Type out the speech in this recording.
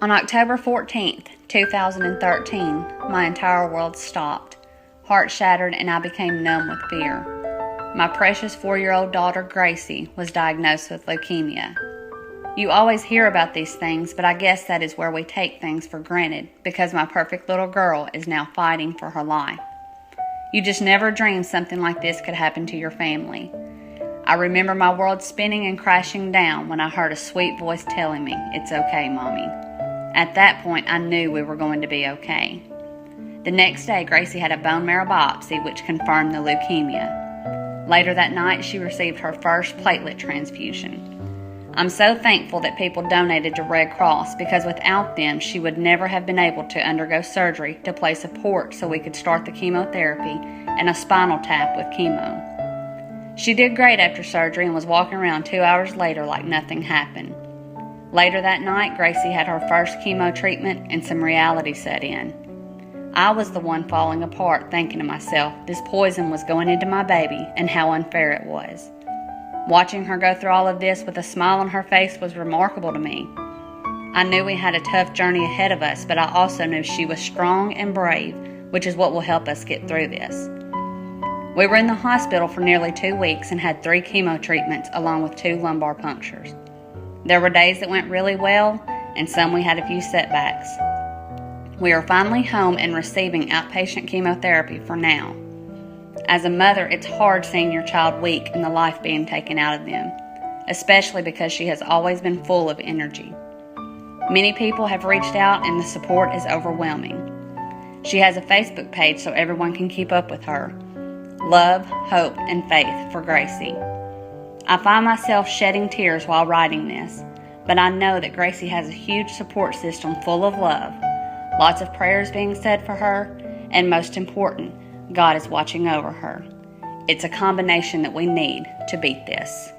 On October 14th, 2013, my entire world stopped. Heart shattered, and I became numb with fear. My precious 4-year-old daughter, Gracie, was diagnosed with leukemia. You always hear about these things, but I guess that is where we take things for granted because my perfect little girl is now fighting for her life. You just never dreamed something like this could happen to your family. I remember my world spinning and crashing down when I heard a sweet voice telling me, "It's okay, Mommy." At that point, I knew we were going to be okay. The next day, Gracie had a bone marrow biopsy, which confirmed the leukemia. Later that night, she received her first platelet transfusion. I'm so thankful that people donated to Red Cross because without them, she would never have been able to undergo surgery to place a port so we could start the chemotherapy and a spinal tap with chemo. She did great after surgery and was walking around 2 hours later like nothing happened. Later that night, Gracie had her first chemo treatment and some reality set in. I was the one falling apart, thinking to myself, this poison was going into my baby and how unfair it was. Watching her go through all of this with a smile on her face was remarkable to me. I knew we had a tough journey ahead of us, but I also knew she was strong and brave, which is what will help us get through this. We were in the hospital for nearly 2 weeks and had 3 chemo treatments along with 2 lumbar punctures. There were days that went really well, and some we had a few setbacks. We are finally home and receiving outpatient chemotherapy for now. As a mother, it's hard seeing your child weak and the life being taken out of them, especially because she has always been full of energy. Many people have reached out and the support is overwhelming. She has a Facebook page so everyone can keep up with her. Love, hope, and faith for Gracie. I find myself shedding tears while writing this, but I know that Gracie has a huge support system full of love, lots of prayers being said for her, and most important, God is watching over her. It's a combination that we need to beat this.